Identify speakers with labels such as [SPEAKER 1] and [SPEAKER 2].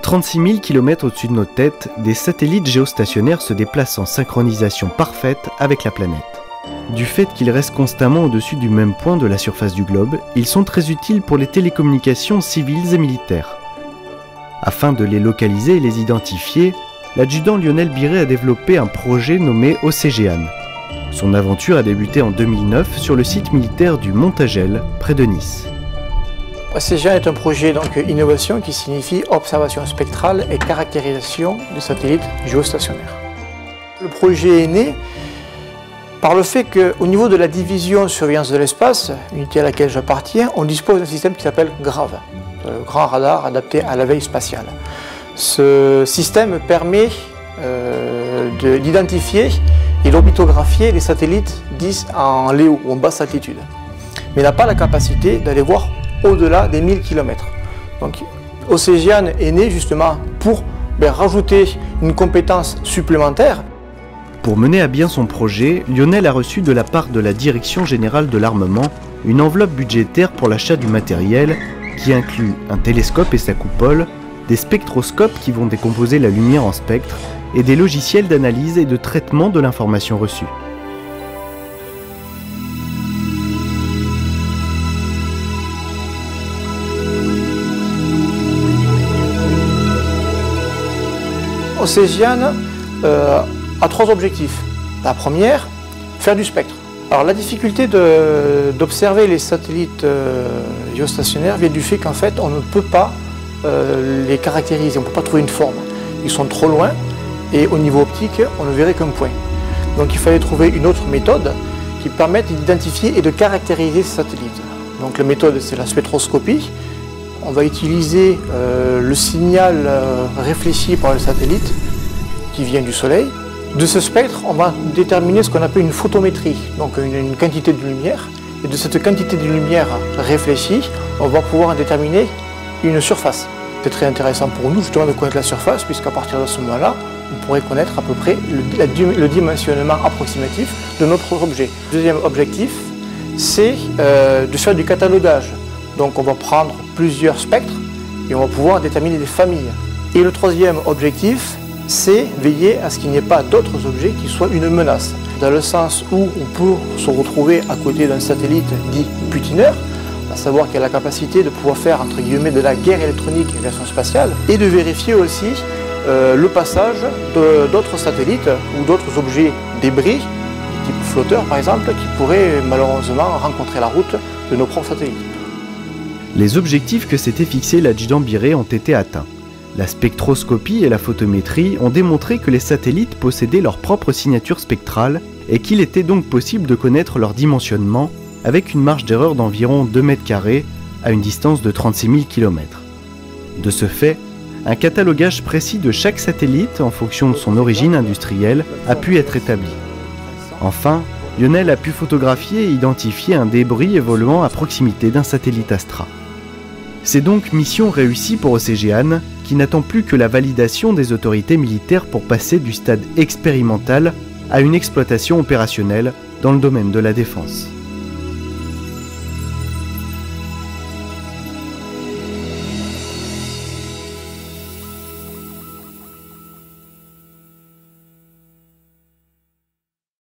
[SPEAKER 1] 36 000 km au-dessus de nos têtes, des satellites géostationnaires se déplacent en synchronisation parfaite avec la planète. Du fait qu'ils restent constamment au-dessus du même point de la surface du globe, ils sont très utiles pour les télécommunications civiles et militaires. Afin de les localiser et les identifier, l'adjudant Lionel Biret a développé un projet nommé Océgiane. Son aventure a débuté en 2009 sur le site militaire du Montagel, près de Nice.
[SPEAKER 2] Océgiane est un projet innovation qui signifie observation spectrale et caractérisation des satellites géostationnaires. Le projet est né par le fait qu'au niveau de la division surveillance de l'espace, unité à laquelle j'appartiens, on dispose d'un système qui s'appelle GRAV, le Grand Radar Adapté à la Veille Spatiale. Ce système permet d'identifier et d'orbitographier les satellites dits en LEO ou en basse altitude, mais n'a pas la capacité d'aller voir au-delà des 1000 km. Donc Océgiane est né justement pour rajouter une compétence supplémentaire.
[SPEAKER 1] Pour mener à bien son projet, Lionel a reçu de la part de la Direction Générale de l'Armement une enveloppe budgétaire pour l'achat du matériel qui inclut un télescope et sa coupole, des spectroscopes qui vont décomposer la lumière en spectres et des logiciels d'analyse et de traitement de l'information reçue.
[SPEAKER 2] Océgiane a trois objectifs. La première, faire du spectre. Alors la difficulté d'observer les satellites géostationnaires vient du fait qu'en fait on ne peut pas les caractériser, on ne peut pas trouver une forme. Ils sont trop loin et au niveau optique on ne verrait qu'un point. Donc il fallait trouver une autre méthode qui permette d'identifier et de caractériser ces satellites. Donc la méthode c'est la spectroscopie. On va utiliser le signal réfléchi par le satellite qui vient du Soleil. De ce spectre, on va déterminer ce qu'on appelle une photométrie, donc une quantité de lumière. Et de cette quantité de lumière réfléchie, on va pouvoir en déterminer une surface. C'est très intéressant pour nous justement de connaître la surface, puisqu'à partir de ce moment-là, on pourrait connaître à peu près le dimensionnement approximatif de notre objet. Le deuxième objectif, c'est de faire du catalogage. Donc on va prendre plusieurs spectres et on va pouvoir déterminer des familles. Et le troisième objectif, c'est veiller à ce qu'il n'y ait pas d'autres objets qui soient une menace. Dans le sens où on peut se retrouver à côté d'un satellite dit butineur, à savoir qu'il a la capacité de pouvoir faire entre guillemets de la guerre électronique version spatiale, et de vérifier aussi le passage d'autres satellites ou d'autres objets débris, du type flotteur par exemple, qui pourraient malheureusement rencontrer la route de nos propres satellites.
[SPEAKER 1] Les objectifs que s'était fixés l'adjudant Biret ont été atteints. La spectroscopie et la photométrie ont démontré que les satellites possédaient leur propre signature spectrale et qu'il était donc possible de connaître leur dimensionnement avec une marge d'erreur d'environ 2 mètres carrés à une distance de 36 000 km. De ce fait, un catalogage précis de chaque satellite en fonction de son origine industrielle a pu être établi. Enfin, Lionel a pu photographier et identifier un débris évoluant à proximité d'un satellite Astra. C'est donc mission réussie pour Océgiane, qui n'attend plus que la validation des autorités militaires pour passer du stade expérimental à une exploitation opérationnelle dans le domaine de la défense.